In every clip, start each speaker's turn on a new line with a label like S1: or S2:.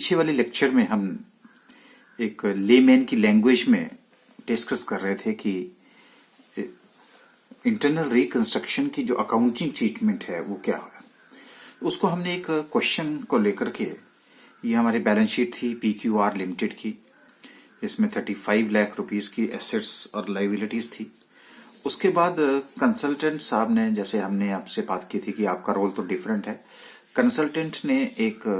S1: पीछे वाले लेक्चर में हम एक लेमैन की लैंग्वेज में डिस्कस कर रहे थे कि इंटरनल रिकंस्ट्रक्शन की जो अकाउंटिंग ट्रीटमेंट है वो क्या है। उसको हमने एक क्वेश्चन को लेकर के, ये हमारी बैलेंस शीट थी PQR लिमिटेड की, इसमें 35 लाख रुपीस की एसेट्स और लाइबिलिटीज थी। उसके बाद कंसल्टेंट साहब ने, जैसे हमने आपसे बात की थी कि आपका रोल तो डिफरेंट है, कंसल्टेंट ने एक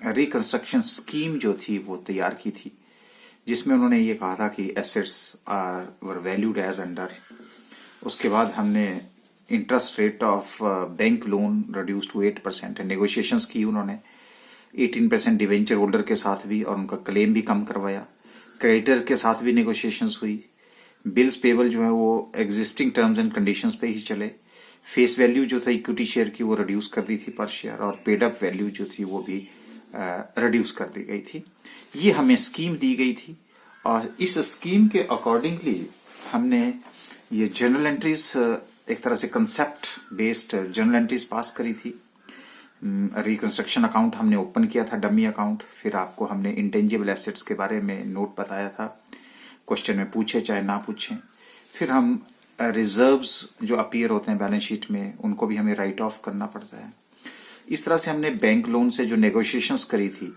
S1: रिकंस्ट्रक्शन स्कीम जो थी वो तैयार की थी, जिसमें उन्होंने ये कहा था कि assets are were valued as under. उसके बाद हमने interest rate of bank loan reduce to 8%, negotiations की उन्होंने 18% डिवेंचर होल्डर के साथ भी, और उनका क्लेम भी कम करवाया। क्रेडिटर्स के साथ भी नेगोशिएशंस हुई। बिल्स पेबल जो है वो एग्जिस्टिंग टर्म्स एंड कंडीशंस पे ही चले। फेस वैल्यू जो था इक्विटी शेयर की वो रिड्यूस कर दी थी पर शेयर, और पेड अप वैल्यू जो थी वो भी रिड्यूस कर दी गई थी। ये हमें स्कीम दी गई थी, और इस स्कीम के अकॉर्डिंगली हमने ये जर्नल एंट्रीज, एक तरह से concept based journal entries pass करी थी। रिकंस्ट्रक्शन अकाउंट हमने ओपन किया था, डमी अकाउंट। फिर आपको हमने इंटेंजिबल एसेट्स के बारे में नोट बताया था, क्वेश्चन में पूछे चाहे ना पूछे। फिर हम रिजर्व्स जो अपीयर होते हैं बैलेंस शीट में, उनको भी हमें राइट ऑफ करना पड़ता है। इस तरह से हमने बैंक लोन से जो नेगोशिएशंस करी थी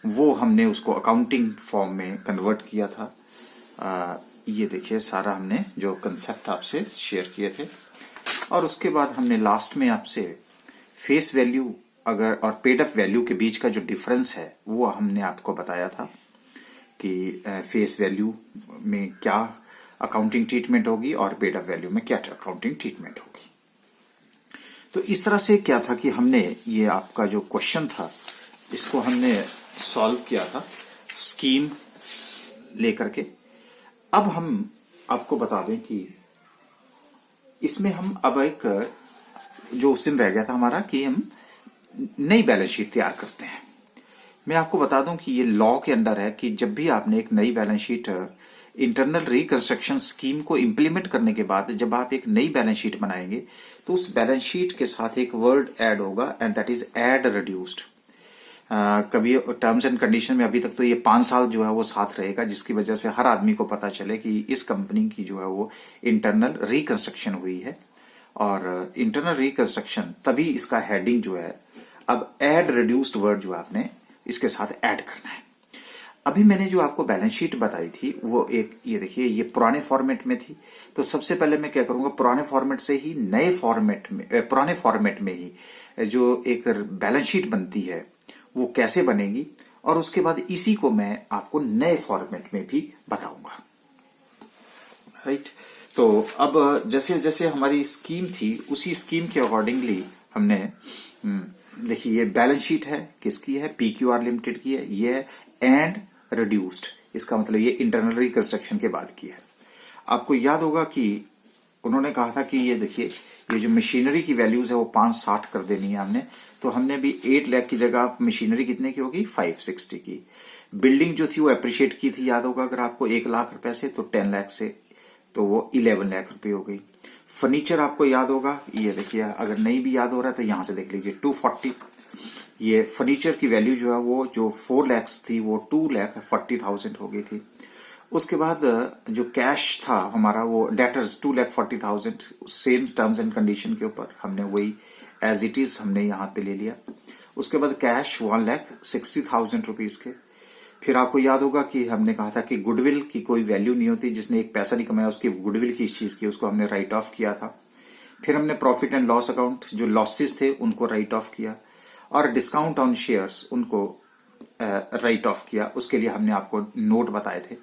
S1: वो हमने उसको अकाउंटिंग फॉर्म में कन्वर्ट किया था। ये देखिए सारा हमने जो कंसेप्ट आपसे शेयर किए थे। और उसके बाद हमने लास्ट में आपसे फेस वैल्यू अगर और पेड अप वैल्यू के बीच का जो डिफरेंस है वो हमने आपको बताया था कि फेस वैल्यू में क्या अकाउंटिंग ट्रीटमेंट होगी और पेड अप वैल्यू में क्या अकाउंटिंग ट्रीटमेंट होगी। तो इस तरह से क्या था कि हमने ये आपका जो क्वेश्चन था इसको हमने सॉल्व किया था स्कीम लेकर के। अब हम आपको बता दें कि इसमें हम अब एक जो उस दिन रह गया था हमारा कि हम नई बैलेंस शीट तैयार करते हैं। मैं आपको बता दूं कि ये लॉ के अंडर है कि जब भी आपने एक नई balance sheet internal reconstruction scheme को इंप्लीमेंट करने के बाद जब आप एक नई बैलेंस शीट बनाएंगे तो उस बैलेंस शीट के साथ एक वर्ड ऐड होगा, and that is add reduced. कभी टर्म्स एंड कंडीशन में अभी तक तो ये 5 साल जो है वो साथ रहेगा, जिसकी वजह से हर आदमी को पता चले कि इस कंपनी की जो है वो इंटरनल रिकंस्ट्रक्शन हुई है। और इंटरनल रिकंस्ट्रक्शन तभी इसका हेडिंग जो है, अब ऐड रिड्यूस्ड वर्ड जो आपने इसके साथ ऐड करना है। अभी मैंने जो आपको बैलेंस शीट बताई थी वो एक, ये देखिए, ये पुराने फॉर्मेट में थी। तो सबसे पहले मैं क्या करूंगा, पुराने फॉर्मेट से ही नए फॉर्मेट में, पुराने फॉर्मेट में ही जो एक बैलेंस शीट बनती है वो कैसे बनेगी, और उसके बाद इसी को मैं आपको नए फॉर्मेट में भी बताऊंगा। राइट। तो अब जैसे जैसे हमारी स्कीम थी उसी स्कीम के अकॉर्डिंगली हमने, देखिए ये बैलेंस शीट है, किसकी है, PQR लिमिटेड की है। ये एंड रिड्यूस्ड, इसका मतलब ये इंटरनल रिकंस्ट्रक्शन के बाद की है। आपको याद होगा कि उन्होंने कहा था कि ये देखिए, ये जो मशीनरी की वैल्यूज है वो 560 कर देनी है हमने। तो हमने भी 8 लाख की जगह मशीनरी कितने की होगी, 560 की। बिल्डिंग जो थी वो अप्रिशिएट की थी, याद होगा अगर आपको 1 लाख रुपए से, तो 10 लाख से तो वो 11 लाख रुपए हो गई। फर्नीचर आपको याद होगा, ये देखिए, अगर नहीं भी याद हो रहा है तो यहां से देख लीजिए 240। ये फर्नीचर की वैल्यू जो है वो जो 4 लाख थी वो 2,40,000 हो गई थी। उसके बाद जो कैश था हमारा वो debtors 2,40,000, same terms and condition के ऊपर हमने वही एज इट इज हमने यहां पे ले लिया। उसके बाद कैश 1,60,000 रुपीज के। फिर आपको याद होगा कि हमने कहा था कि गुडविल की कोई वैल्यू नहीं होती, जिसने एक पैसा नहीं कमाया उसकी गुडविल की इस चीज की, उसको हमने राइट ऑफ किया था। फिर हमने प्रॉफिट एंड लॉस अकाउंट, जो लॉसेस थे उनको राइट ऑफ किया, और डिस्काउंट ऑन शेयर्स उनको राइट ऑफ किया। उसके लिए हमने आपको नोट बताए थे।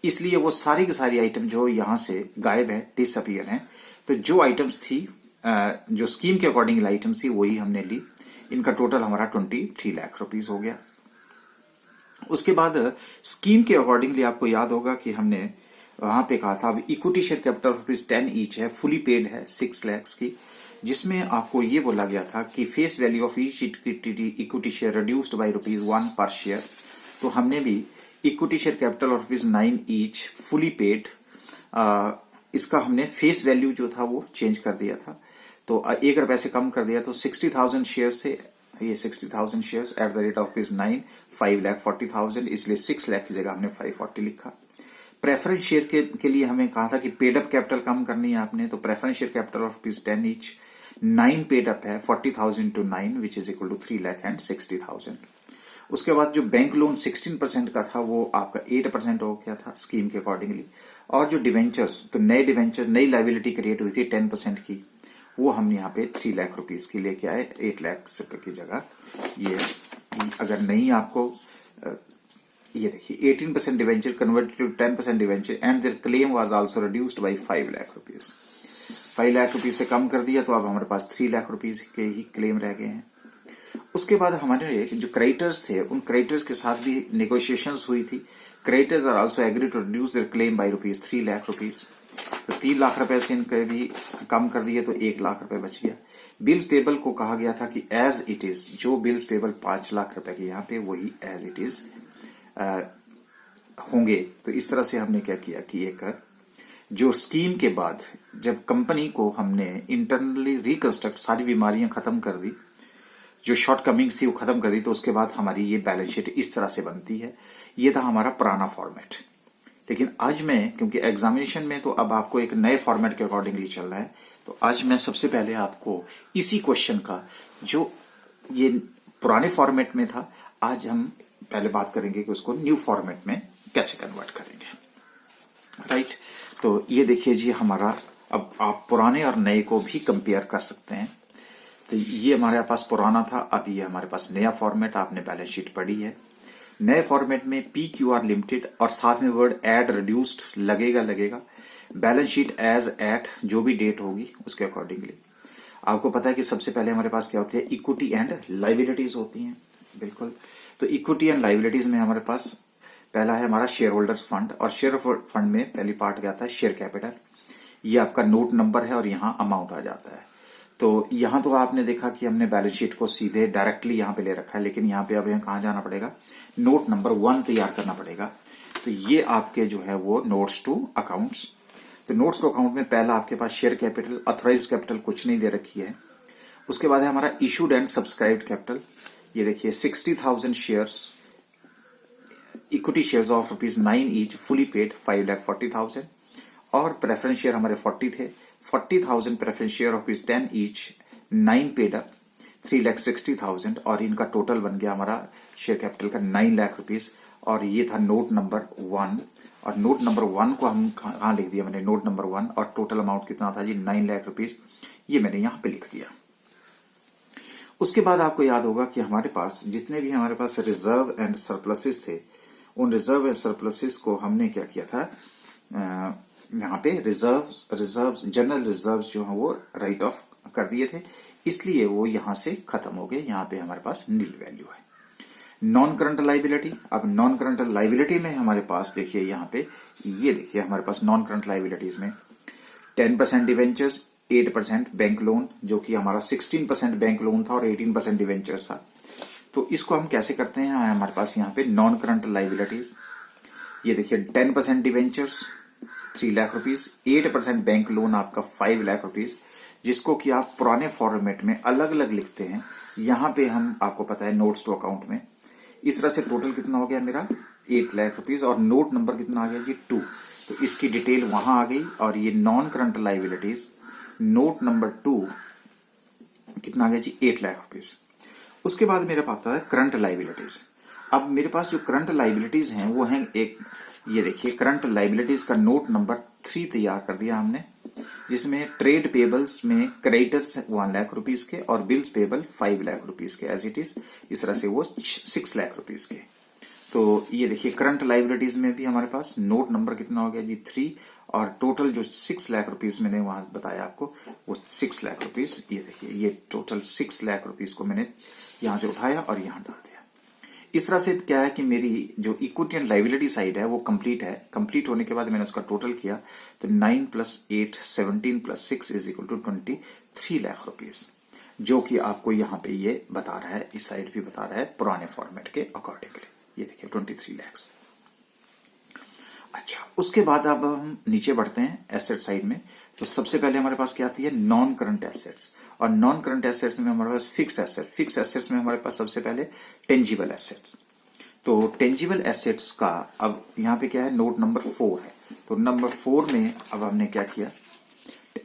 S1: इसलिए वो सारी की सारी आइटम जो यहां से गायब है, डिसअपियर हैं। तो जो आइटम्स थी, जो स्कीम के अकॉर्डिंग आइटम थी वही हमने ली। इनका टोटल हमारा 23 लाख रुपीज हो गया। उसके बाद स्कीम के अकॉर्डिंगली आपको याद होगा कि हमने वहां पे कहा था, अब इक्विटी शेयर कैपिटल ₹10 ईच है, फुली पेड है 6 लाख की, जिसमें आपको ये बोला गया था कि face value of each equity share reduced by ₹1 पर शेयर। तो हमने भी equity share capital of ₹9 each fully paid, इसका हमने फेस वैल्यू जो था वो चेंज कर दिया था। तो 1 रुपए से कम कर दिया, तो 60,000 शेयर्स थे, ये 60,000 shares at the rate of ₹9, 5,40,000, इसलिए 6 लाख की जगह हमने 540 लिखा। प्रेफरेंस शेयर के लिए हमें कहा था कि पेड अप कैपिटल कम करनी है आपने, तो preference share capital of ₹10 each, 9 paid up है, 40,000 to 9 which is equal to 3,60,000। उसके बाद जो बैंक लोन 16% का था वो आपका 8% हो गया था स्कीम के अकॉर्डिंगली। और जो डिवेंचर्स, तो नए डिवेंचर्स, नई लाइबिलिटी क्रिएट हुई थी 10% की, वो हम यहाँ पे 3 लाख रुपीज की लेके आए 8 लाख रुपए की जगह। ये अगर नहीं आपको ये देखिए 18% debenture converted to 10% debenture and their claim was also reduced by 5 lakh rupees. 5 lakh rupees से कम कर दिया तो अब हमारे पास 3 लाख रुपीज के ही क्लेम रह गए हैं। उसके बाद हमारे जो क्रेडिटर्स थे उन क्रेडिटर्स के साथ भी नेगोशिएशंस हुई थी। Creditors are also agree to reduce their claim by ₹3 lakh rupees. तो 3 लाख रुपए से इनके भी कम कर दिए तो 1 लाख रुपए बच गया। बिल्स पेबल को कहा गया था कि एज इट इज, जो बिल्स पेबल 5 लाख रुपए के यहाँ पे वही एज इट इज होंगे। तो इस तरह से हमने क्या किया कि एक जो स्कीम के बाद जब कंपनी को हमने इंटरनली रिकंस्ट्रक्ट, सारी बीमारियां खत्म कर दी, जो शॉर्टकमिंग्स थी वो खत्म कर दी, तो उसके बाद हमारी ये बैलेंस शीट इस तरह से बनती है। ये था हमारा पुराना फॉर्मेट। लेकिन आज मैं, क्योंकि एग्जामिनेशन में तो अब आपको एक नए फॉर्मेट के अकॉर्डिंगली चल रहा है, तो आज मैं सबसे पहले आपको इसी क्वेश्चन का जो ये पुराने फॉर्मेट में था, आज हम पहले बात करेंगे कि उसको न्यू फॉर्मेट में कैसे कन्वर्ट करेंगे। राइट, तो ये देखिए जी हमारा, अब आप पुराने और नए को भी कंपेयर कर सकते हैं। तो ये हमारे पास पुराना था, अब ये हमारे पास नया फॉर्मेट, आपने बैलेंस शीट पढ़ी है। नए फॉर्मेट में PQR लिमिटेड और साथ में वर्ड एड रिड्यूस्ड लगेगा। बैलेंस शीट एज एट जो भी डेट होगी उसके अकॉर्डिंगली। आपको पता है कि सबसे पहले हमारे पास क्या होती है, इक्विटी एंड लाइबिलिटीज होती हैं। बिल्कुल, तो इक्विटी एंड लाइबिलिटीज में हमारे पास पहला है हमारा शेयर होल्डर्स फंड, और शेयर फंड में पहली पार्ट क्या आता है, शेयर कैपिटल। ये आपका नोट नंबर है और यहाँ अमाउंट आ जाता है। तो यहाँ तो आपने देखा कि हमने बैलेंस शीट को सीधे डायरेक्टली यहाँ पे ले रखा है, लेकिन यहाँ पे अब यहाँ कहाँ जाना पड़ेगा, नोट नंबर 1 तैयार करना पड़ेगा। तो ये आपके जो है वो नोट्स टू अकाउंट्स। तो नोट्स टू अकाउंट में पहला आपके पास शेयर कैपिटल, ऑथराइज्ड कैपिटल कुछ नहीं दे रखी है। उसके बाद है हमारा इशूड एंड सब्सक्राइब्ड कैपिटल। ये देखिए 60,000 shares, equity shares of ₹9 each, fully paid 5,40,000। और प्रेफरेंस शेयर हमारे 40 थे, 40,000 preference share of ₹10 each, 9 paid up, 3,60,000। और इनका टोटल बन गया हमारा शेयर कैपिटल का 9 लाख रुपीज। और ये था नोट नंबर 1, और नोट नंबर 1 को हम कहाँ लिख दिया मैंने, नोट नंबर 1, और टोटल अमाउंट कितना था जी, 9 लाख रुपीज। ये मैंने यहां पे लिख दिया। उसके बाद आपको याद होगा कि हमारे पास जितने भी हमारे पास रिजर्व एंड सरप्लसेस थे, उन रिजर्व एंड सरप्लसेस को हमने क्या किया था, यहाँ पे रिजर्व जनरल रिजर्व जो है वो राइट ऑफ कर दिए थे, इसलिए वो यहां से खत्म हो गए। यहाँ पे हमारे पास नील वैल्यू है। नॉन करंट लाइबिलिटी, अब नॉन करंट लाइबिलिटी में हमारे पास देखिए यहाँ पे, ये देखिए हमारे पास नॉन करंट लाइबिलिटीज में 10% डिवेंचर्स, 8% बैंक लोन, जो कि हमारा 16% बैंक लोन था और 18% डिवेंचर्स था। तो इसको हम कैसे करते हैं, हमारे पास यहाँ पे नॉन करंट लाइबिलिटीज, ये देखिए 10% debentures 3 lakh rupees, 8% bank loan आपका 5 लाख रुपीज, जिसको कि आप पुराने फॉर्मेट में अलग अलग लिखते हैं। यहाँ पे हम, आपको पता है नोट्स टू अकाउंट में, इस तरह से टोटल कितना हो गया मेरा 8 लाख रुपीज, और नोट नंबर कितना आ गया जी 2। तो इसकी डिटेल वहां आ गई। और ये non current liabilities note number 2 कितना आ गया जी 8 लाख रुपीज। उसके बाद मेरे पास आता है करंट लाइबिलिटीज। अब मेरे पास जो करंट लाइबिलिटीज हैं वो हैं एक, ये देखिए करंट लाइबिलिटीज का नोट नंबर 3 तैयार कर दिया हमने, जिसमें ट्रेड पेबल्स में क्रेडिटर्स 1 लाख रुपीज के और बिल्स पेबल 5 लाख रुपीज के एज इट इज, इस तरह से वो 6 लाख रुपीज के। तो ये देखिए करंट लाइबिलिटीज में भी हमारे पास नोट नंबर कितना हो गया जी 3, और टोटल जो 6 लाख रुपीज मैंने वहां बताया आपको, वो 6 लाख रुपीज, ये देखिए ये टोटल 6 लाख रुपीज को मैंने यहां से उठाया और यहां डाल दिया। इस तरह से क्या है कि मेरी जो इक्विटी एंड लाइबिलिटी साइड है वो कंप्लीट है। कंप्लीट होने के बाद मैंने उसका टोटल किया, तो 9 + 8 17 + 6 = 23 लाख रुपीज, जो कि आपको यहाँ पे ये बता रहा है, इस साइड भी बता रहा है पुराने फॉर्मेट के अकॉर्डिंगली। ये देखिए 23 लाख। अच्छा, उसके बाद अब हम नीचे बढ़ते हैं एसेट साइड में। तो सबसे पहले हमारे पास क्या आती है, नॉन करंट एसेट्स। और नॉन करंट एसेट्स में हमारे पास फिक्स एसेट्स में हमारे पास सबसे पहले टेंजिबल एसेट्स। तो टेंजिबल एसेट्स का अब यहाँ पे क्या है, नोट नंबर 4 है। तो नंबर 4 में अब हमने क्या किया,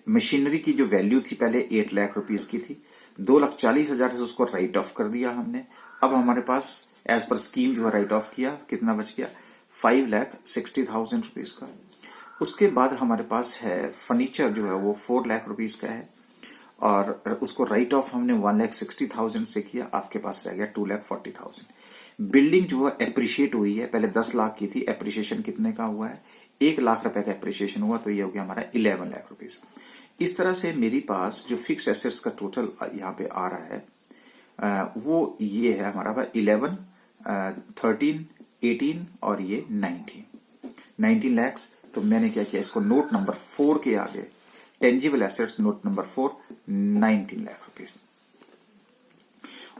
S1: मशीनरी की जो वैल्यू थी पहले 8 लाख रुपीस की थी, 2,40,000 से उसको राइट ऑफ कर दिया हमने। अब हमारे पास एज पर स्कीम जो है राइट ऑफ किया, कितना बच गया, 5,60,000 रुपीज का। उसके बाद हमारे पास है फर्नीचर जो है वो 4 लाख रुपीज का है, और उसको राइट ऑफ हमने 1,60,000 से किया, आपके पास रह गया 2,40,000। बिल्डिंग जो है एप्रिशिएट हुई है, पहले 10 लाख की थी, एप्रिशिएशन कितने का हुआ है, 1 लाख रुपए का एप्रिशिएशन हुआ, तो ये हो गया हमारा 11 लाख रुपीज। इस तरह से मेरे पास जो फिक्स एसेट्स का टोटल यहाँ पे आ रहा है वो ये है हमारा 11, 13, 18 और ये 19 लैक्स। तो मैंने क्या किया, इसको नोट नंबर 4 के आगे tangible assets note number 4, 19 lakh rupees.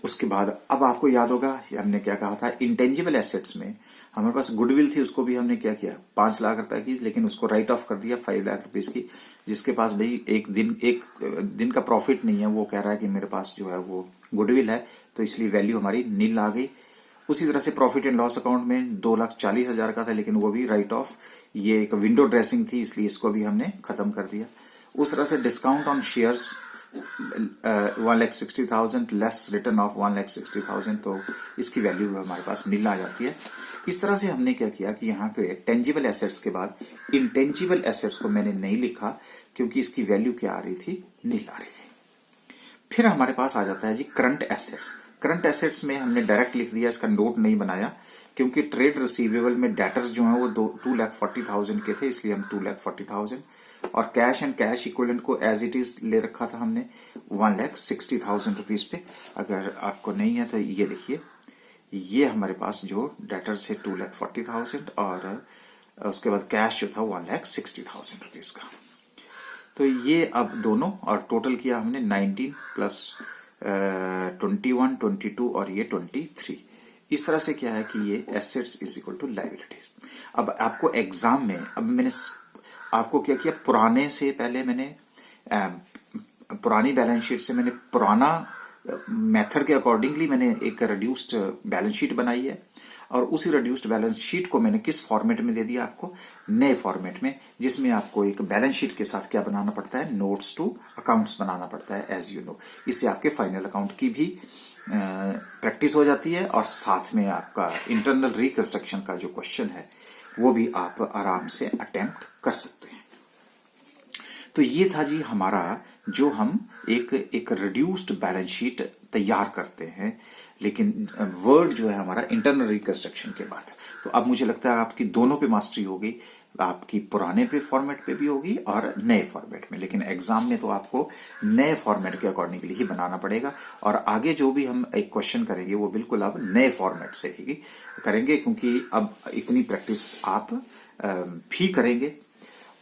S1: उसके बाद अब आपको याद होगा हमने क्या कहा था, इंटेंजिबल एसेट्स में हमारे पास गुडविल थी, उसको भी हमने क्या किया, 5 लाख रुपए की, लेकिन उसको राइट ऑफ कर दिया 5 लाख रुपीज की। जिसके पास भाई एक दिन का प्रॉफिट नहीं है, वो कह रहा है कि मेरे पास जो है वो गुडविल है, तो इसलिए वैल्यू हमारी नील आ गई। उसी तरह से प्रॉफिट एंड लॉस अकाउंट में 2,40,000 का था, लेकिन वो भी राइट ऑफ, ये एक विंडो ड्रेसिंग थी, इसलिए इसको भी हमने खत्म कर दिया। उस तरह से discount on shares 1,60,000 less return of 1,60,000, तो इसकी वैल्यू हमारे पास नील आ जाती है। इस तरह से हमने क्या किया कि यहाँ पे टेंजिबल एसेट्स के बाद इंटेंजिबल एसेट्स को मैंने नहीं लिखा, क्योंकि इसकी वैल्यू क्या आ रही थी, नील आ रही थी। फिर हमारे पास आ जाता है जी करंट एसेट्स। करंट एसेट्स में हमने डायरेक्ट लिख दिया, इसका नोट नहीं बनाया, क्योंकि ट्रेड रिसीवेबल में डेटर्स जो है वो 2,40,000 के थे, इसलिए हम 2,40,000, और कैश एंड कैश इक्विवेलेंट को एज इट इज ले रखा था हमने 1,60,000 रुपीज पे। अगर आपको नहीं है तो ये देखिए, ये हमारे पास जो डेटर्स है 2,40,000, और उसके बाद कैश जो था 1,60,000 रुपीज का। तो ये अब दोनों, और टोटल किया हमने 19 प्लस 21, 22 और ये 23। इस तरह से क्या है कि ये assets is equal to liabilities. अब आपको एग्जाम में, अब मैंने आपको क्या किया, पुराने से पहले मैंने पुरानी बैलेंस शीट से मैंने पुराना मेथड के अकॉर्डिंगली मैंने एक रिड्यूस्ड बैलेंस शीट बनाई है, और उसी रिड्यूस्ड बैलेंस शीट को मैंने किस फॉर्मेट में दे दिया आपको, नए फॉर्मेट में, जिसमें आपको एक बैलेंस शीट के साथ क्या बनाना पड़ता है, नोट्स टू अकाउंट्स बनाना पड़ता है, एज यू नो। इससे आपके फाइनल अकाउंट की भी प्रैक्टिस हो जाती है, और साथ में आपका इंटरनल रिकंस्ट्रक्शन का जो क्वेश्चन है वो भी आप आराम से अटेम्प्ट कर सकते हैं। तो ये था जी हमारा, जो हम एक रिड्यूस्ड बैलेंस शीट तैयार करते हैं, लेकिन वर्ड जो है हमारा इंटरनल रिकंस्ट्रक्शन के बाद। तो अब मुझे लगता है आपकी दोनों पे मास्टरी हो गई, आपकी पुराने पे फॉर्मेट पे भी होगी और नए फॉर्मेट में, लेकिन एग्जाम में तो आपको नए फॉर्मेट के अकॉर्डिंगली ही बनाना पड़ेगा। और आगे जो भी हम एक क्वेश्चन करेंगे वो बिल्कुल अब नए फॉर्मेट से ही करेंगे, क्योंकि अब इतनी प्रैक्टिस आप भी करेंगे।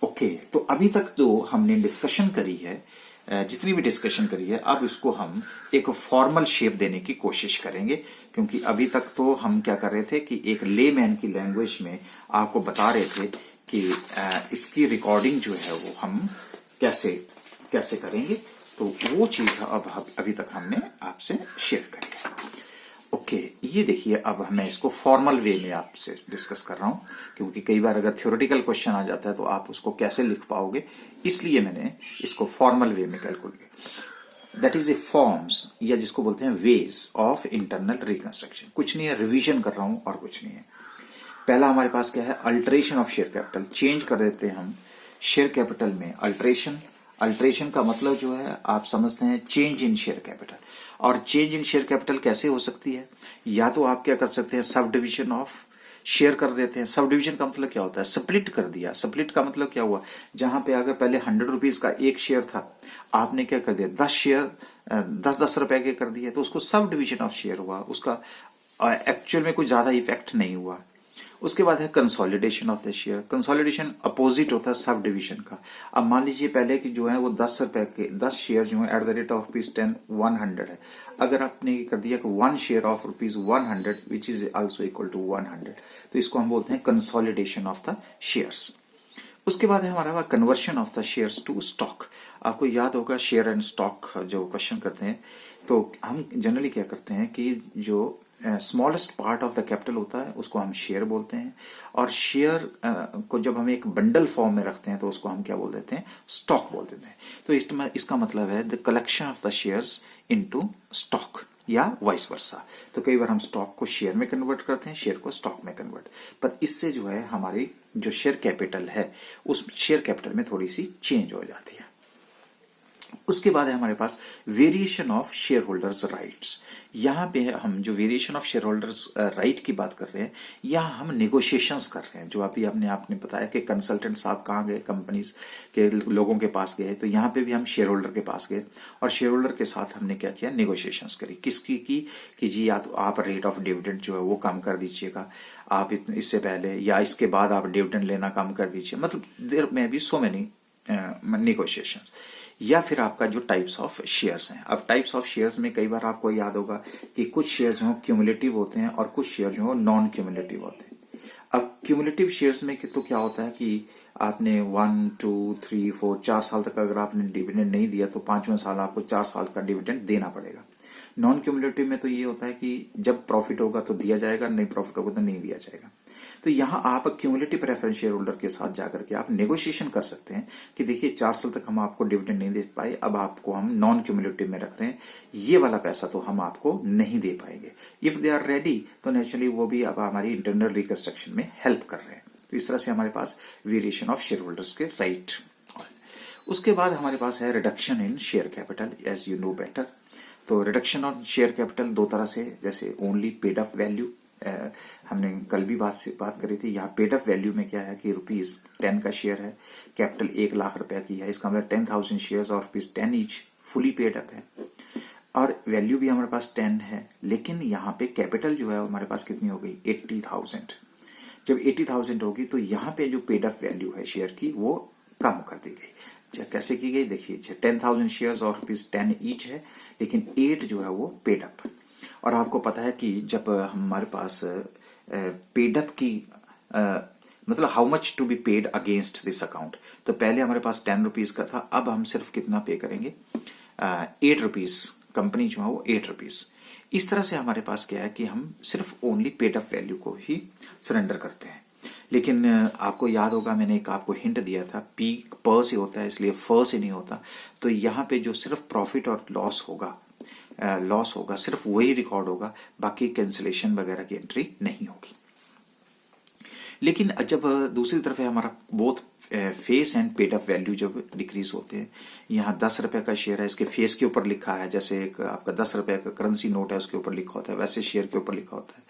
S1: ओके, तो अभी तक तो हमने डिस्कशन करी है, जितनी भी डिस्कशन करी है, अब इसको हम एक फॉर्मल शेप देने की कोशिश करेंगे, क्योंकि अभी तक तो हम क्या कर रहे थे कि एक लेमैन की लैंग्वेज में आपको बता रहे थे कि इसकी रिकॉर्डिंग जो है वो हम कैसे कैसे करेंगे। तो वो चीज अब अभी तक हमने आपसे शेयर करी है। ओके, ये देखिए, अब मैं इसको फॉर्मल वे में आपसे डिस्कस कर रहा हूं, क्योंकि कई बार अगर थ्योरेटिकल क्वेश्चन आ जाता है तो आप उसको कैसे लिख पाओगे, इसलिए मैंने इसको फॉर्मल वे में calculate. That is a forms, या जिसको बोलते हैं वेज ऑफ इंटरनल रिकंस्ट्रक्शन। कुछ नहीं है, रिवीजन कर रहा हूं और कुछ नहीं है। पहला हमारे पास क्या है, alteration of share capital. Change कर देते हैं हम शेयर कैपिटल में अल्टरेशन। अल्टरेशन का मतलब जो है आप समझते हैं चेंज इन शेयर कैपिटल। और चेंज इन शेयर कैपिटल कैसे हो सकती है, या तो आप क्या कर सकते हैं, सब डिविजन ऑफ शेयर कर देते हैं। सब डिविजन का मतलब क्या होता है, स्प्लिट कर दिया। स्प्लिट का मतलब क्या हुआ, जहां पे अगर पहले 100 रुपीज का एक शेयर था, आपने क्या कर दिया, 10 शेयर 10-10 रुपए के कर दिए, तो उसको सब डिविजन ऑफ शेयर हुआ। उसका एक्चुअल में कुछ ज्यादा इफेक्ट नहीं हुआ। उसके बाद है consolidation of the share. Consolidation opposite होता है सब डिवीजन का। अब मान लीजिए पहले की जो है वो 10 रुपए के 10 शेयर जो है एट द रेट ऑफ ₹10 100 है। अगर आपने कर दिया कि 1 share of ₹100 which is also equal to 100, तो इसको हम बोलते हैं कंसोलिडेशन ऑफ द शेयर्स। उसके बाद है हमारा conversion of the shares to stock. आपको याद होगा शेयर एंड स्टॉक जो क्वेश्चन करते हैं, तो हम जनरली क्या करते हैं कि जो smallest part of the capital होता है उसको हम शेयर बोलते हैं, और शेयर को जब हम एक बंडल फॉर्म में रखते हैं तो उसको हम क्या बोल देते हैं, स्टॉक बोल देते हैं। तो इसका मतलब है the collection of the shares into stock या वाइस वर्सा। तो कई बार हम स्टॉक को शेयर में कन्वर्ट करते हैं, शेयर को स्टॉक में कन्वर्ट, पर इससे जो है हमारी जो शेयर कैपिटल है उस शेयर कैपिटल में थोड़ी सी चेंज हो जाती है। उसके बाद है हमारे पास variation of share holders rights. यहां पे हम जो variation of share holders right की बात कर रहे हैं, यहां हम नेगोशिएशंस कर रहे हैं। जो अभी आपने बताया कि कंसल्टेंट साहब कहाँ गए, कंपनीज के लोगों के पास गए, तो यहाँ पे भी हम शेयर होल्डर के पास गए और शेयर होल्डर के साथ हमने क्या किया, नेगोशिएशंस करी। किसकी की कि जी या तो आप रेट ऑफ डिविडेंड जो है वो कम कर दीजिएगा, आप इससे पहले या इसके बाद आप डिविडेंड लेना कम कर दीजिए। मतलब देयर में भी सो मेनी नेगोशिएशंस। या फिर आपका जो टाइप्स ऑफ शेयर्स हैं। अब टाइप्स ऑफ शेयर्स में कई बार आपको याद होगा कि कुछ शेयर्स जो क्यूमुलेटिव होते हैं और कुछ शेयर जो नॉन क्यूमुलेटिव होते हैं। अब क्यूमुलेटिव शेयर्स में तो क्या होता है कि आपने 1 2 3 4 4 साल तक अगर आपने डिविडेंड नहीं दिया तो 5वें साल आपको 4 साल का डिविडेंड देना पड़ेगा। नॉन क्यूमुलेटिव में तो ये होता है कि जब प्रॉफिट होगा तो दिया जाएगा, नहीं प्रॉफिट होगा तो नहीं दिया जाएगा। तो यहां आप क्यूमुलेटिव प्रेफरेंस शेयर होल्डर के साथ जाकर के आप नेगोशिएशन कर सकते हैं कि देखिए 4 साल तक हम आपको डिविडेंड नहीं दे पाए, अब आपको हम नॉन क्यूमुलेटिव में रख रहे हैं, ये वाला पैसा तो हम आपको नहीं दे पाएंगे। इफ दे आर रेडी तो नेचुरली वो भी अब हमारी इंटरनल रिकंस्ट्रक्शन में हेल्प कर रहे हैं। तो इस तरह से हमारे पास वेरिएशन ऑफ शेयर होल्डर्स के राइट। उसके बाद हमारे पास है reduction in share capital, as you know better. तो रिडक्शन ऑफ शेयर कैपिटल दो तरह से, जैसे ओनली पेड अप वैल्यू, हमने कल भी बात करी थी। यहाँ पेड अप वैल्यू में क्या है कि ₹10 का शेयर है, कैपिटल 1 लाख रुपए की है, इसका मतलब 10,000 शेयर्स और ₹10 ईच फुली पेड अप है, और वैल्यू भी हमारे पास 10 है। लेकिन यहाँ पे कैपिटल जो है हमारे पास कितनी हो गई, 80,000। जब 80,000 होगी तो यहाँ पे जो पेड अप वैल्यू है शेयर की वो कम कर दी गई। कैसे की गई देखिए, 10,000 शेयर्स और ₹10 ईच है, लेकिन 8 जो है वो पेड अप। और आपको पता है कि जब हमारे पास पेड अप की मतलब how much to be paid against this account, तो पहले हमारे पास ₹10 का था, अब हम सिर्फ कितना पे करेंगे, ₹8। कंपनी जो है वो ₹8। इस तरह से हमारे पास क्या है कि हम सिर्फ ओनली पेड अप वैल्यू को ही सरेंडर करते हैं। लेकिन आपको याद होगा मैंने एक आपको हिंट दिया था, पी प से होता है इसलिए फ से नहीं होता। तो यहाँ पे जो सिर्फ प्रॉफिट और लॉस होगा सिर्फ वही रिकॉर्ड होगा, बाकी कैंसिलेशन वगैरह की एंट्री नहीं होगी। लेकिन जब दूसरी तरफ है हमारा both face and paid up value जब डिक्रीज होते हैं, यहाँ 10 रुपए का शेयर है, इसके फेस के ऊपर लिखा है, जैसे एक आपका 10 रुपए का करेंसी नोट है उसके ऊपर लिखा होता है, वैसे शेयर के ऊपर लिखा होता है।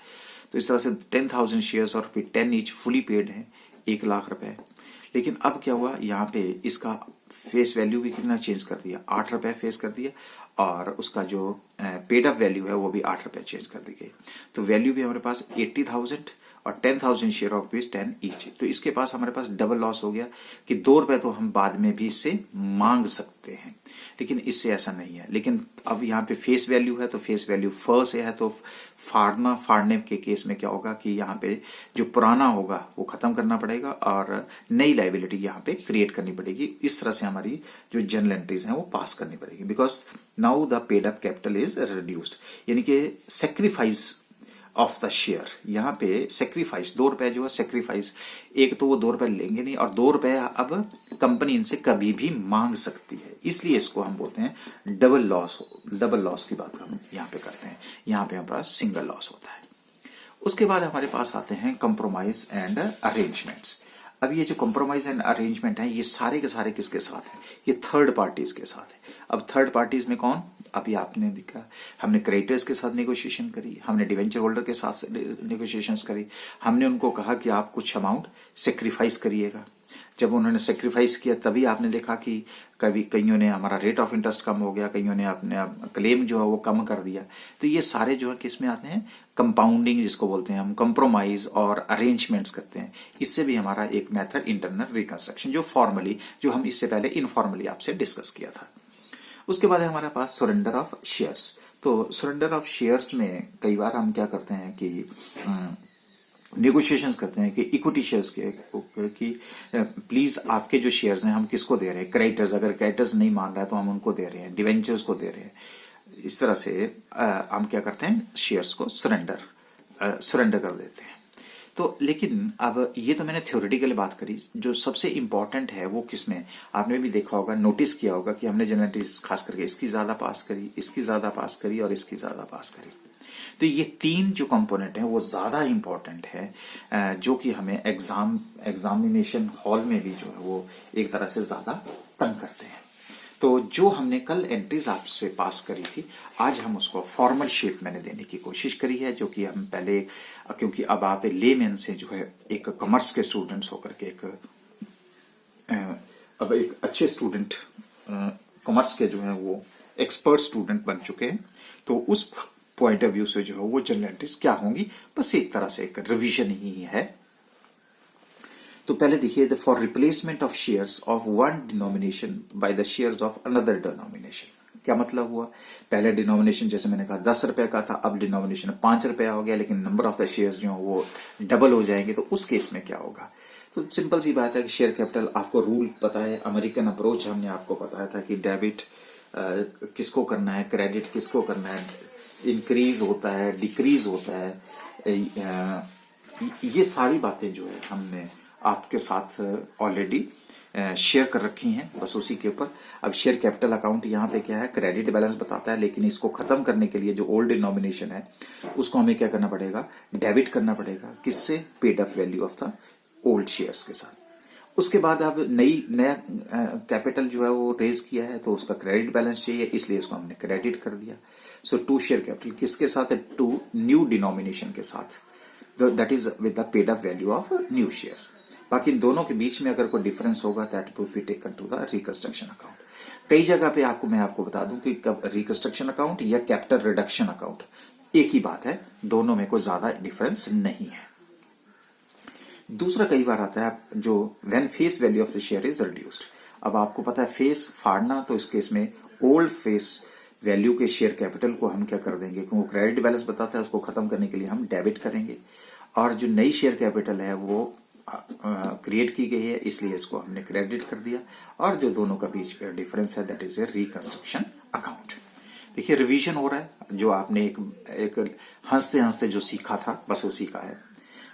S1: तो इस तरह से 10,000 शेयर्स और फिर 10 ईच फुली पेड है, 1 लाख रुपए। लेकिन अब क्या हुआ, यहाँ पे इसका फेस वैल्यू भी कितना चेंज कर दिया, 8 रुपए फेस कर दिया, और उसका जो पेड अप वैल्यू है वो भी 8 रुपए चेंज कर दी गई। तो वैल्यू भी हमारे पास 80,000 और 10,000 शेयर ऑफ ₹10 ईच। तो इसके पास हमारे पास डबल लॉस हो गया कि 2 रुपए तो हम बाद में भी इससे मांग सकते हैं, लेकिन इससे ऐसा नहीं है। लेकिन अब यहाँ पे फेस वैल्यू है, तो फेस वैल्यू फ से है, तो फाड़ने के केस में क्या होगा कि यहाँ पे जो पुराना होगा वो खत्म करना पड़ेगा और नई लाइबिलिटी यहाँ पे क्रिएट करनी पड़ेगी। इस तरह से हमारी जो जनरल एंट्रीज हैं वो पास करनी पड़ेगी, because now the paid up capital is reduced, यानी कि सेक्रीफाइस ऑफ द शेयर। यहाँ पे सेक्रीफाइस 2 रुपए जो है सेक्रीफाइस, एक तो वो 2 रुपए लेंगे नहीं, और 2 रुपए अब कंपनी इनसे कभी भी मांग सकती है, इसलिए इसको हम बोलते हैं डबल लॉस की बात हम यहाँ पे करते हैं। यहाँ पे हमारे पास सिंगल लॉस होता है। उसके बाद हमारे पास आते हैं कंप्रोमाइज एंड अरेंजमेंट्स। अब ये जो कंप्रोमाइज एंड अरेंजमेंट है ये सारे के सारे किसके साथ है, ये थर्ड पार्टीज के साथ है। अब थर्ड पार्टीज में कौन, अभी आपने देखा हमने क्रेडिटर्स के साथ नेगोशिएशन करी, हमने डिवेंचर होल्डर के साथ नेगोशिएशंस करी, हमने उनको कहा कि आप कुछ अमाउंट सेक्रीफाइस करिएगा, जब उन्होंने सेक्रीफाइस किया तभी आपने देखा कि कभी कईयों ने हमारा रेट ऑफ इंटरेस्ट कम हो गया, कईयों ने अपने क्लेम जो है वो कम कर दिया। तो ये सारे जो है किस में आते हैं, कंपाउंडिंग जिसको बोलते हैं हम, कंप्रोमाइज और अरेंजमेंट्स करते हैं। इससे भी हमारा एक मेथड इंटरनल रिकंस्ट्रक्शन, जो फॉर्मली, जो हम इससे पहले इनफॉर्मली आपसे डिस्कस किया था। उसके बाद है हमारे पास सरेंडर ऑफ शेयर्स। तो सरेंडर ऑफ शेयर्स में कई बार हम क्या करते हैं कि नेगोशिएशंस करते हैं कि इक्विटी शेयर्स के कि प्लीज आपके जो शेयर्स हैं हम किसको दे रहे हैं, क्रेडिटर्स, अगर क्रेडिटर्स नहीं मान रहा है तो हम उनको दे रहे हैं, डिवेंचर्स को दे रहे हैं। इस तरह से हम क्या करते हैं, शेयर्स को सरेंडर कर देते हैं। तो लेकिन अब ये तो मैंने थ्योरेटिकली बात करी, जो सबसे इंपॉर्टेंट है वो किसमें, आपने भी देखा होगा, नोटिस किया होगा कि हमने जनरलिटीज खास करके इसकी ज्यादा पास करी, इसकी ज्यादा पास करी और इसकी ज्यादा पास करी। तो ये तीन जो कंपोनेंट हैं वो ज्यादा इंपॉर्टेंट है, जो कि हमें एग्जामिनेशन हॉल में भी जो है वो एक तरह से ज्यादा तंग करते हैं। तो जो हमने कल एंट्रीज आपसे पास करी थी, आज हम उसको फॉर्मल शीट मैंने देने की कोशिश करी है, जो कि हम पहले, क्योंकि अब आप लेमैन से जो है एक कॉमर्स के स्टूडेंट्स होकर के अब एक अच्छे स्टूडेंट, कॉमर्स के जो है वो एक्सपर्ट स्टूडेंट बन चुके हैं। तो उस पॉइंट ऑफ व्यू से जो है वो जनरलिटीज क्या होंगी, बस एक तरह से एक रिवीजन ही है। तो पहले देखिए, for replacement of shares of one denomination by the shares of another denomination. क्या मतलब हुआ, पहले डिनोमिनेशन जैसे मैंने कहा 10 रुपए का था, अब डिनोमिनेशन 5 रुपया हो गया, लेकिन नंबर ऑफ द शेयर्स जो वो डबल हो जाएंगे। तो उस केस में क्या होगा, तो सिंपल सी बात है कि शेयर कैपिटल, आपको रूल पता है, अमेरिकन अप्रोच हमने आपको बताया था कि डेबिट किसको करना है, क्रेडिट किसको करना है, इंक्रीज होता है, डिक्रीज होता है। ये सारी बातें जो है हमने आपके साथ ऑलरेडी शेयर कर रखी हैं, बस उसी के ऊपर। अब शेयर कैपिटल अकाउंट यहाँ पे क्या है, क्रेडिट बैलेंस बताता है, लेकिन इसको खत्म करने के लिए जो ओल्ड डिनोमिनेशन है उसको हमें क्या करना पड़ेगा, डेबिट करना पड़ेगा। किससे, paid up value of the old shares के साथ। उसके बाद अब नया कैपिटल जो है वो रेज किया है, तो उसका क्रेडिट बैलेंस चाहिए, इसलिए उसको हमने क्रेडिट कर दिया। सो टू शेयर कैपिटल किसके साथ है, टू न्यू डिनोमिनेशन के साथ, that is with the paid up value of new shares. बाकी इन दोनों के बीच में अगर कोई डिफरेंस होगा, that will be taken to the reconstruction account. कई जगह पे मैं आपको बता दूं कि रिकंस्ट्रक्शन अकाउंट या कैपिटल रिडक्शन अकाउंट एक ही बात है, दोनों में कोई ज्यादा डिफरेंस नहीं है। दूसरा कई बार आता है जो when face value of the share is reduced. अब आपको पता है फेस फाड़ना, तो इस केस में ओल्ड फेस वैल्यू के शेयर कैपिटल को हम क्या कर देंगे, क्योंकि क्रेडिट बैलेंस बताता है, उसको खत्म करने के लिए हम डेबिट करेंगे। और जो नई शेयर कैपिटल है वो क्रिएट की गई है, इसलिए इसको हमने क्रेडिट कर दिया। और जो दोनों का बीच में डिफरेंस है, that is a reconstruction account. देखिए रिवीजन हो रहा है, जो आपने एक हंसते हंसते जो सीखा था बस वो सीखा है।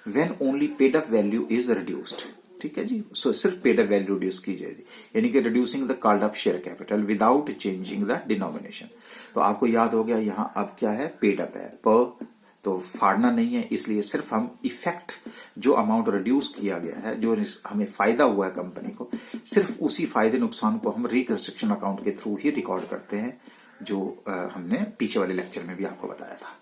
S1: When only paid up value is reduced, ठीक है जी, सो सिर्फ पेड अप वैल्यू रिड्यूस की जाएगी, यानी कि reducing the called up share capital without changing the denomination. तो आपको याद हो गया, यहाँ अब क्या है, पेड अप है, पर तो फाड़ना नहीं है, इसलिए सिर्फ हम इफेक्ट जो अमाउंट रिड्यूस किया गया है, जो हमें फायदा हुआ है कंपनी को, सिर्फ उसी फायदे नुकसान को हम रिकंस्ट्रक्शन अकाउंट के थ्रू ही रिकॉर्ड करते हैं, जो हमने पीछे वाले लेक्चर में भी आपको बताया था।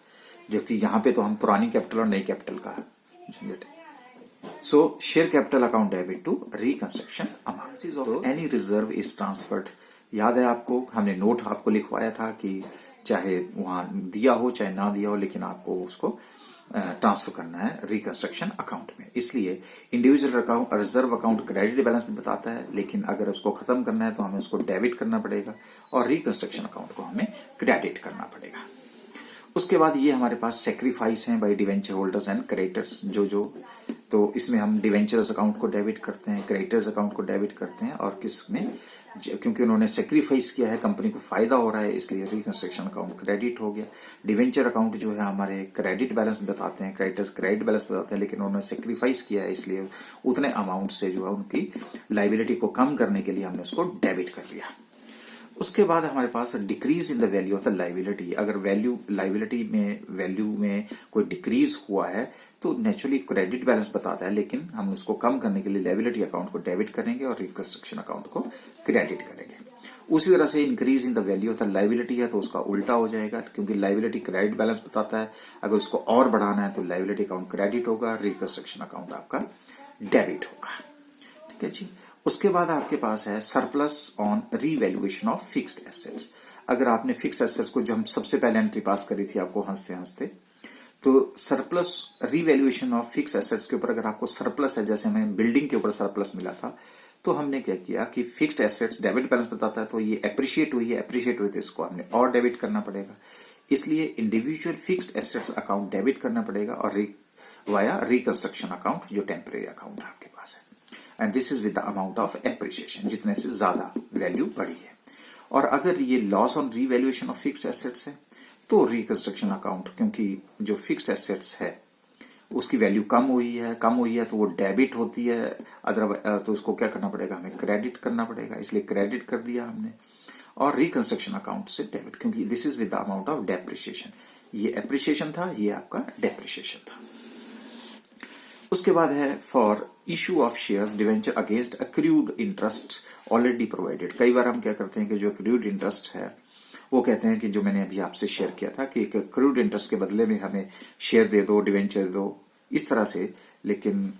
S1: जबकि यहाँ पे तो हम पुरानी कैपिटल और नई कैपिटल का झंझट है। So share capital account debit to reconstruction amount of any reserve is transferred। याद है आपको, हमने नोट आपको लिखवाया था कि चाहे वहां दिया हो चाहे ना दिया हो, लेकिन आपको उसको ट्रांसफर करना है रिकंस्ट्रक्शन अकाउंट में। इसलिए individual account reserve account credit balance बताता है, लेकिन अगर उसको खत्म करना है तो हमें उसको डेबिट करना पड़ेगा, और रिकंस्ट्रक्शन अकाउंट को हमें क्रेडिट करना पड़ेगा। उसके बाद ये हमारे पास सेक्रीफाइस हैं by debenture holders and creditors, जो तो इसमें हम डिवेंचर्स अकाउंट को डेबिट करते हैं, क्रेडिटर्स अकाउंट को डेबिट करते हैं, और किसमें, क्योंकि उन्होंने सेक्रीफाइस किया है, कंपनी को फायदा हो रहा है, इसलिए रिकंस्ट्रक्शन अकाउंट क्रेडिट हो गया। डिवेंचर अकाउंट जो है हमारे क्रेडिट बैलेंस बताते हैं, क्रेडिटर्स क्रेडिट बैलेंस बताते हैं, लेकिन उन्होंने सेक्रीफाइस किया है, इसलिए उतने अमाउंट से जो है उनकी लाइबिलिटी को कम करने के लिए हमने उसको डेबिट कर दिया। उसके बाद हमारे पास decrease in the value of the liability. अगर लाइबिलिटी में कोई डिक्रीज हुआ है तो नेचुरली क्रेडिट बैलेंस बताता है, लेकिन हम उसको कम करने के लिए लाइबिलिटी अकाउंट को डेबिट करेंगे और रिकंस्ट्रक्शन अकाउंट को क्रेडिट करेंगे। उसी तरह से increase in the value of the liability है तो उसका उल्टा हो जाएगा, क्योंकि लाइबिलिटी क्रेडिट बैलेंस बताता है, अगर उसको और बढ़ाना है तो लाइबिलिटी अकाउंट क्रेडिट होगा, रिकंस्ट्रक्शन अकाउंट आपका डेबिट होगा। ठीक है जी। उसके बाद आपके पास है surplus on revaluation of fixed assets. अगर आपने फिक्स्ड एसेट्स को, जो हम सबसे पहले एंट्री पास करी थी आपको हंसते हंसते, तो surplus revaluation of fixed assets के ऊपर अगर आपको सरप्लस है, जैसे हमें बिल्डिंग के ऊपर सरप्लस मिला था, तो हमने क्या किया कि फिक्स्ड एसेट्स डेबिट बैलेंस बताता है, तो ये एप्रिशिएट हुई तो इसको हमने और डेबिट करना पड़ेगा। इसलिए individual fixed assets account debit करना पड़ेगा और वाया रिकंस्ट्रक्शन अकाउंट जो टेम्परेरी अकाउंट आपके पास है। And this is with the amount of appreciation, जितने से ज्यादा वैल्यू बढ़ी है। और अगर ये loss on revaluation of fixed assets है तो रिकंस्ट्रक्शन अकाउंट, क्योंकि जो फिक्स्ड एसेट्स है उसकी वैल्यू कम हुई है तो वो डेबिट होती है, अदरवाइज तो उसको क्या करना पड़ेगा, हमें क्रेडिट करना पड़ेगा, इसलिए क्रेडिट कर दिया हमने। और रिकंस्ट्रक्शन अकाउंट से डेबिट, क्योंकि this is with the amount of depreciation, ये एप्रिसिएशन था, ये आपका डेप्रिसिएशन था। उसके बाद है for issue of shares debenture against accrued interest already provided. कई बार हम क्या करते हैं कि जो अक्रूड इंटरेस्ट है वो कहते हैं कि जो मैंने अभी आपसे शेयर किया था कि एक अक्रूड इंटरेस्ट के बदले में हमें शेयर दे दो, डिवेंचर दो, इस तरह से। लेकिन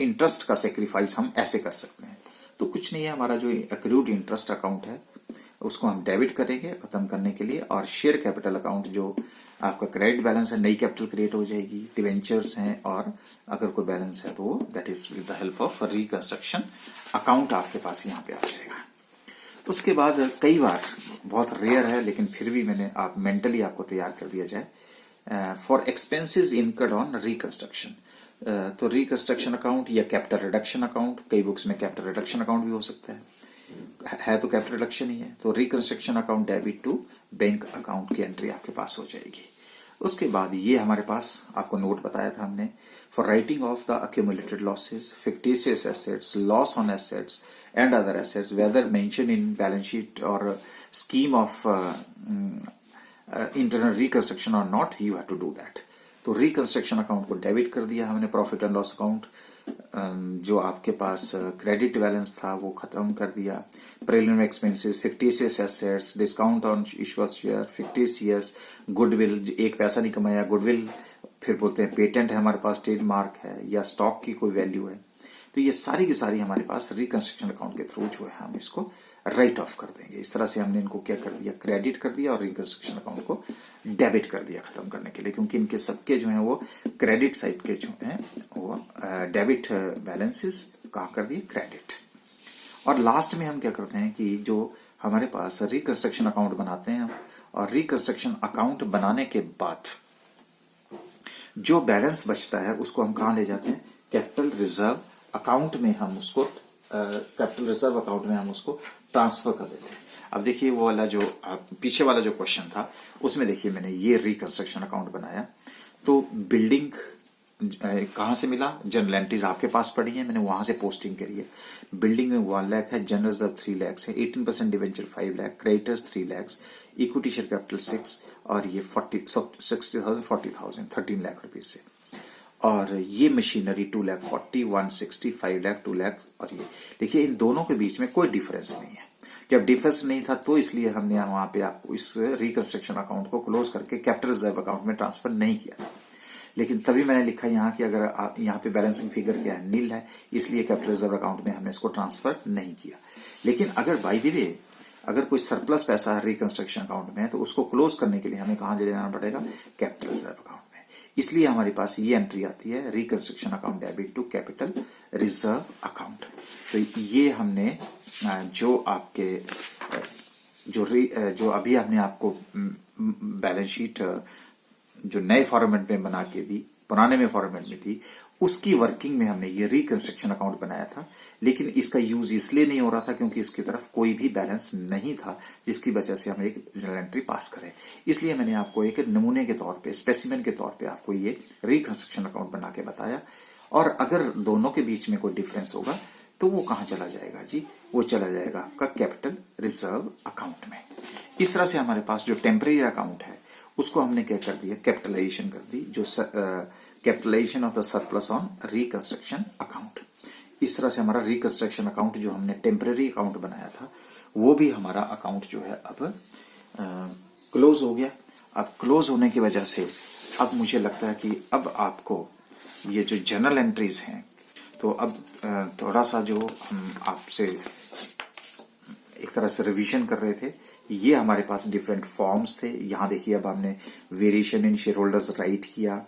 S1: इंटरेस्ट का सेक्रीफाइस हम ऐसे कर सकते हैं, तो कुछ नहीं है। हमारा जो अक्रूड इंटरेस्ट अकाउंट है उसको हम डेबिट करेंगे खत्म करने के लिए, और शेयर कैपिटल अकाउंट जो आपका क्रेडिट बैलेंस है, नई कैपिटल क्रिएट हो जाएगी, डिवेंचर्स हैं, और अगर कोई बैलेंस है तो that is with the help of reconstruction account आपके पास यहाँ पे आ जाएगा। उसके बाद कई बार, बहुत रेयर है लेकिन फिर भी मैंने आप मेंटली आपको तैयार कर दिया जाए, for expenses incurred on reconstruction, तो रिकंस्ट्रक्शन अकाउंट या कैपिटल रिडक्शन अकाउंट, कई बुक्स में कैपिटल रिडक्शन अकाउंट भी हो सकता है तो कैपिटल रिडक्शन ही है, तो reconstruction account debit to bank account की एंट्री आपके पास हो जाएगी। उसके बाद ये हमारे पास आपको नोट बताया था हमने, for writing off the accumulated losses, fictitious assets, loss on assets and other assets whether mention in balance sheet और स्कीम ऑफ इंटरनल रिकंस्ट्रक्शन और not, you have to do that. तो रिकंस्ट्रक्शन अकाउंट को debit कर दिया हमने, profit and loss account जो आपके पास credit balance था वो खत्म कर दिया, preliminary expenses, fictitious assets, discount on issue of share, fictitious goodwill, एक पैसा नहीं कमाया, गुडविल, फिर बोलते हैं पेटेंट है हमारे पास, ट्रेडमार्क है, या स्टॉक की कोई वैल्यू है, तो ये सारी की सारी हमारे पास रिकंस्ट्रक्शन अकाउंट के थ्रू जो है हम इसको राइट ऑफ कर देंगे। इस तरह से हमने इनको क्या कर दिया, क्रेडिट कर दिया, और रिकंस्ट्रक्शन अकाउंट को डेबिट कर दिया खत्म करने के लिए, क्योंकि इनके सबके जो है वो क्रेडिट साइड के जो है वो डेबिट बैलेंसेस कहा कर दिए क्रेडिट। और लास्ट में हम क्या करते हैं कि जो हमारे पास रिकंस्ट्रक्शन अकाउंट बनाते हैं, और रिकंस्ट्रक्शन अकाउंट बनाने के बाद जो बैलेंस बचता है उसको हम कहां ले जाते हैं, कैपिटल रिजर्व अकाउंट में हम उसको कैपिटल रिजर्व अकाउंट में हम उसको ट्रांसफर कर देते हैं। अब देखिए वो वाला जो पीछे वाला जो क्वेश्चन था उसमें देखिए मैंने ये रिकंस्ट्रक्शन अकाउंट बनाया, तो बिल्डिंग कहां से मिला, जनरल एंट्रीज आपके पास पड़ी है, मैंने वहां से पोस्टिंग करी है। बिल्डिंग में 1 लाख है, जनरल रिजर्व 3 लाख है, 18% debenture 5 lakh, creditors 3 lakh, equity share capital 6, और ये 60,000 40,000 13 लाख रुपए से, और ये मशीनरी 2 लाख 40, 160, 5 लाख, 2 लाख, और ये देखिए इन दोनों के बीच में कोई डिफरेंस नहीं है। जब डिफरेंस नहीं था तो इसलिए हमने वहां पे आपको इस रिकंस्ट्रक्शन अकाउंट को क्लोज करके कैपिटल रिजर्व अकाउंट में ट्रांसफर नहीं किया था। लेकिन तभी मैंने लिखा यहाँ कि अगर यहाँ पे बैलेंसिंग फिगर क्या है, नील है, इसलिए कैपिटल रिजर्व अकाउंट में हमने इसको ट्रांसफर नहीं किया। लेकिन अगर बाय द वे अगर कोई सरप्लस पैसा है रिकंस्ट्रक्शन अकाउंट में, तो उसको क्लोज करने के लिए हमें कहां ले जाना पड़ेगा, कैपिटल रिजर्व अकाउंट में। इसलिए हमारे पास ये एंट्री आती है, reconstruction account debit to capital reserve account. तो ये हमने जो आपके जो अभी हमने आपको बैलेंस शीट जो नए फॉर्मेट में बना के दी, पुराने में फॉर्मेट में थी, उसकी वर्किंग में हमने ये रिकंस्ट्रक्शन अकाउंट बनाया था। लेकिन इसका यूज इसलिए नहीं हो रहा था क्योंकि इसकी तरफ कोई भी बैलेंस नहीं था, जिसकी वजह से हम एक जनरल एंट्री पास करें। इसलिए मैंने आपको एक नमूने के तौर पे, स्पेसिमेन के तौर पे आपको ये रिकंस्ट्रक्शन अकाउंट बना के बताया। और अगर दोनों के बीच में कोई डिफरेंस होगा तो वो कहां चला जाएगा जी, वो चला जाएगा आपका कैपिटल रिजर्व अकाउंट में। इस तरह से हमारे पास जो टेम्परेरी अकाउंट है उसको हमने क्या कर दिया, कैपिटलाइजेशन कर दी, जो capitalization of the surplus on reconstruction account. इस तरह से हमारा रिकंस्ट्रक्शन अकाउंट जो हमने टेम्परेरी अकाउंट बनाया था वो भी हमारा अकाउंट जो है अब क्लोज हो गया। अब क्लोज होने की वजह से अब मुझे लगता है कि अब आपको ये जो जनरल एंट्रीज हैं तो अब थोड़ा सा जो हम आपसे एक तरह से रिवीजन कर रहे थे, ये हमारे पास डिफरेंट फॉर्म्स थे। यहाँ देखिए अब हमने variation in shareholders right किया,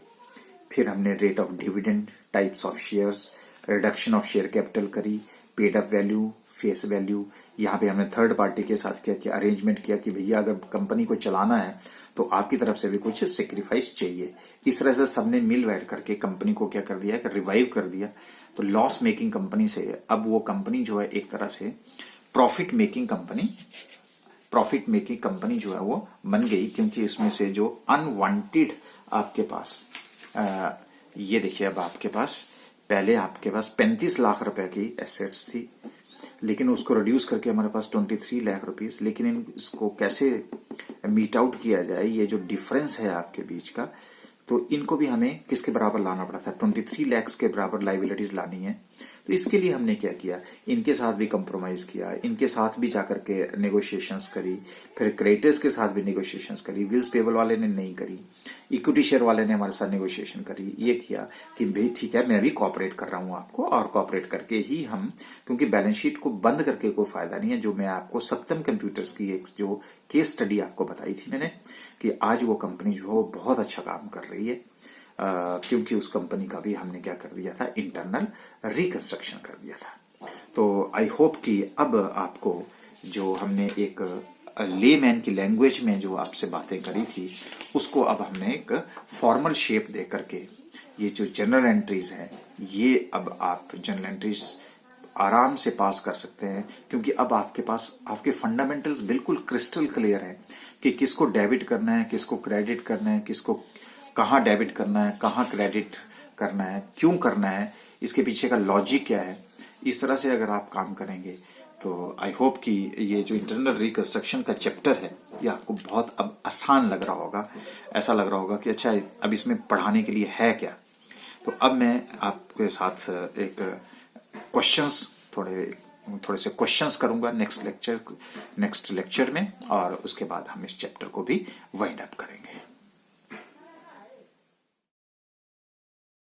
S1: फिर हमने rate of dividend, types of shares, reduction of share capital करी, paid up value, face value. यहाँ पे हमने थर्ड पार्टी के साथ क्या किया, अरेंजमेंट किया कि भैया अगर कंपनी को चलाना है तो आपकी तरफ से भी कुछ सेक्रीफाइस चाहिए। इस तरह से सबने मिल बैठ करके कंपनी को क्या कर दिया, रिवाइव कर दिया। तो लॉस मेकिंग कंपनी से अब वो कंपनी जो है एक तरह से प्रॉफिट मेकिंग कंपनी जो है वो बन गई, क्योंकि इसमें से जो अनवांटेड आपके पास ये देखिए, अब आपके पास पहले आपके पास 35 लाख रुपए की एसेट्स थी, लेकिन उसको रिड्यूस करके हमारे पास 23 लाख रुपीस। लेकिन इसको कैसे मीट आउट किया जाए, ये जो डिफरेंस है आपके बीच का, तो इनको भी हमें किसके बराबर लाना पड़ा था, 23 लाख के बराबर लाइबिलिटीज लानी है। तो इसके लिए हमने क्या किया, इनके साथ भी कंप्रोमाइज किया, इनके साथ भी जाकर के नेगोशिएशंस करी, फिर क्रेडिटर्स के साथ भी नेगोशिएशंस करी, बिल्स पेबल वाले ने नहीं करी, इक्विटी शेयर वाले ने हमारे साथ नेगोशिएशन करी। ये किया कि भाई ठीक है, मैं भी कॉपरेट कर रहा हूं आपको, और कॉपरेट करके ही हम, क्योंकि बैलेंस शीट को बंद करके कोई फायदा नहीं है। जो मैं आपको सत्यम कंप्यूटर्स की एक जो केस स्टडी आपको बताई थी मैंने, कि आज वो कंपनी जो है वो बहुत अच्छा काम कर रही है, क्योंकि उस कंपनी का भी हमने क्या कर दिया था, इंटरनल रिकंस्ट्रक्शन कर दिया था। तो आई होप कि अब आपको जो हमने एक लेमैन की लैंग्वेज में जो आपसे बातें करी थी, उसको अब हमने एक फॉर्मल शेप दे करके, ये जो जनरल एंट्रीज हैं, ये अब आप जनरल एंट्रीज आराम से पास कर सकते हैं, क्योंकि अब आपके पास आपके फंडामेंटल्स बिल्कुल क्रिस्टल क्लियर है कि किसको डेबिट करना है, किसको क्रेडिट करना है, किसको कहाँ डेबिट करना है, कहाँ क्रेडिट करना है, क्यों करना है, इसके पीछे का लॉजिक क्या है। इस तरह से अगर आप काम करेंगे तो आई होप कि ये जो इंटरनल रिकंस्ट्रक्शन का चैप्टर है, ये आपको बहुत अब आसान लग रहा होगा। ऐसा लग रहा होगा कि अच्छा अब इसमें पढ़ाने के लिए है क्या। तो अब मैं आपके साथ एक क्वेश्चंस थोड़े से क्वेश्चंस करूंगा नेक्स्ट लेक्चर में, और उसके बाद हम इस चैप्टर को भी वाइंड अप करेंगे।